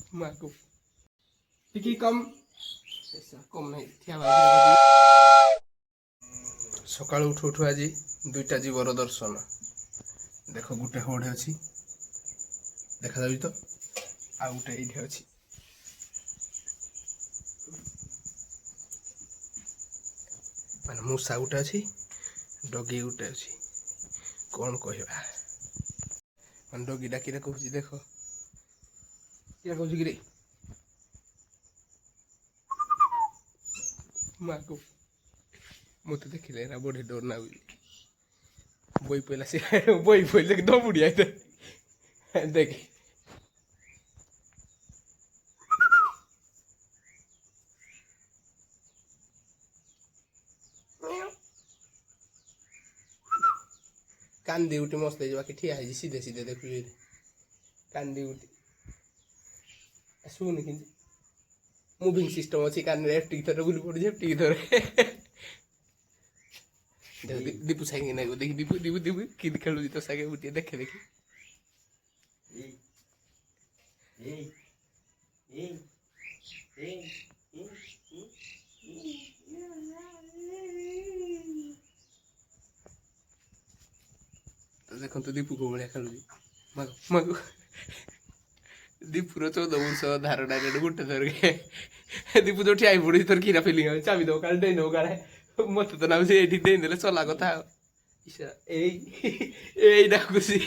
ମାକୁ ଟିକେ କମ୍ କମ୍ ନାହିଁ ଠିଆ ସକାଳୁ ଉଠୁ ଉଠୁ ଆଜି ଦୁଇଟା ଜୀବର ଦର୍ଶନ ଦେଖ ଗୋଟେ ହୋଡ଼େ ଅଛି ଦେଖାଯାଉଛି ତ ଆଉ ଗୋଟେ ଏଇଠି ଅଛି ମାନେ ମୂଷା ଗୋଟେ ଅଛି ଡଗି ଗୋଟେ ଅଛି କଣ କହିବା ମାନେ ଡଗି ଡାକିରେ କହୁଛି ଦେଖ କିଏ କହୁଛି କିରେ ମାକୁ ମତେ ଦେଖିଲେ ଏରା ବଢି ଡର ଲାଗୁଛି ବଇ ପଇଲା ସେ ବଇ ପଇଲେ ଦବୁଡି ଆଇତେ ଦେଖ କାନ୍ଦି ଉଠି ମସ୍ତ ହେଇଯିବା କି ଠିଆ ହେଇଛି ସିଧେ ସିଧେ ଦେଖୁଛି କାନ୍ଦି ଉଠି ଶୁନି କିନ୍ତୁ ମୁଭିଂ ସିଷ୍ଟମ ଅଛି କାନରେ ଏଫଟିକି ଥରେ ବୁଲି ପଡୁଛି ଏଫଟିକି ଥରେ ଦୀପୁ ସାଙ୍ଗେ ନାଇଁ ଦେଖି ଦୀପୁ ଦୀପୁ ଦୀପୁ କିନ୍ତି ଖେଳୁଛି ତ ସାଙ୍ଗେ ଗୋଟିଏ ଦେଖେ ଦେଖି ଦେଖନ୍ତୁ ଦୀପୁ କୋଉ ଭଳିଆ ଖେଳୁଛି ମାଗୁ ମାଗୁ ଦୀପୁର 14 ବର୍ଷ ଧାରଣା ଗୋଟେ ଥରକେ ଦୀପୁ ଯୋଉଠି ଆଇ ପଡୁଛି ତୋର କିରା ଫିଲିଂ ଅଛି ଚାବି ଦବ କାଳେ ଦେଇ ଦବ କାଳେ ମତେ ତ ନାଗୁଛି ଏଇଠି ଦେଇଦେଲେ ଚଲା କଥା ଆଉ ଏଇ ଏଇ ଡାକୁଛି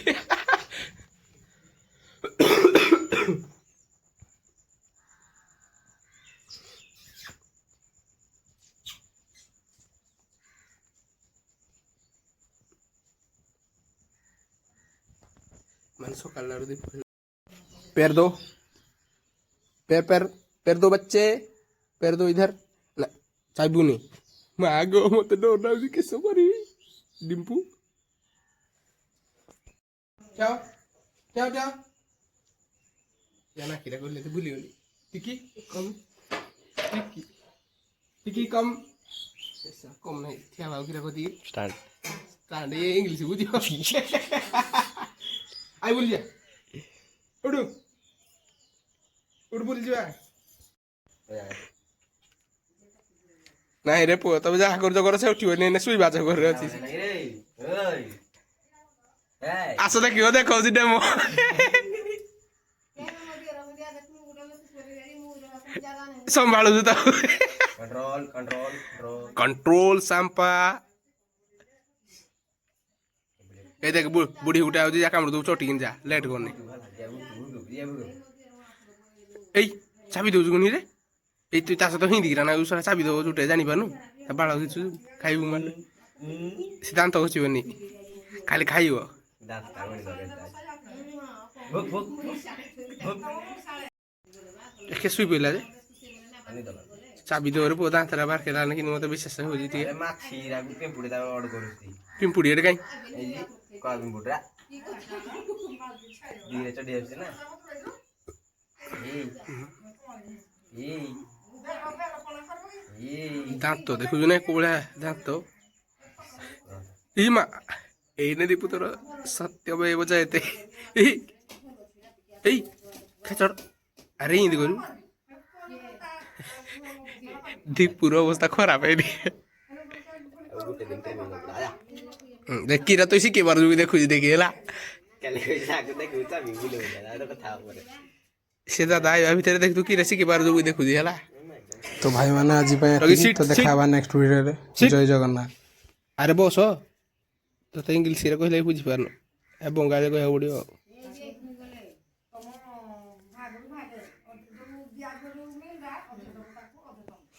मैंने सकाल पैर दो पैर पैर पैर दो बच्चे पैर दो इधर चाबू नहीं मागो मत डर किस करी डिम्पू जाओ जाओ जाओ जाना किरा कर लेते भूली गली टिकी कम टिकी टिकी कम कम नहीं थिया भाव किरा को दी स्टार्ट स्टार्ट ये इंग्लिश बुझियो आई बोल जा उड़ू उड़ बोल जा नहीं रे पुआ तब जहाँ कर जगर से उठियो ने सुई बाज कर रे अछि आसो देखियो देखो जी डेमो संभाळू तो कंट्रोल कंट्रोल कंट्रोल सांपा ए देख बुढ़ी गुटा आउजी जा कामड़ दउ चटिकिन जा लेट करनी ए चाबी दउ गुनी रे ए तू ता सହିତ हिंदी गिरा ना उसरा चाबी दउ जुटे जानि पानु बाळ किछु खाइबु मान सिद्धांत होचिबनी खाली खाइबो दांत कागणी दगे भुक भुक एके सुई पइला जे चाबी दउरे पो दांत रा बार केला कि मते विशेष होजी ती माछी रा पिंपुडी दा ऑर्डर करूती पिंपुडी रे काई ए जी का पिंपुडा धीरे चढ़ी आछे ना दांत देखु ना कोला दांत इमा एने दीपु तोर सत्यमेव जयते ए खेचड़ अरे इंदी करू दीपुर अवस्था खराब है देख किरा तो शिखे बार जो देखु देखी है से दादा आया भीतर देख तू किरा शिखे बार जो देखु है तो भाई माने आज पे तो देखाबा नेक्स्ट वीडियो रे जय जगन्नाथ अरे बस तो इंग्लिश रे कहले बुझी पारनो ए बंगाली कह पड़ियो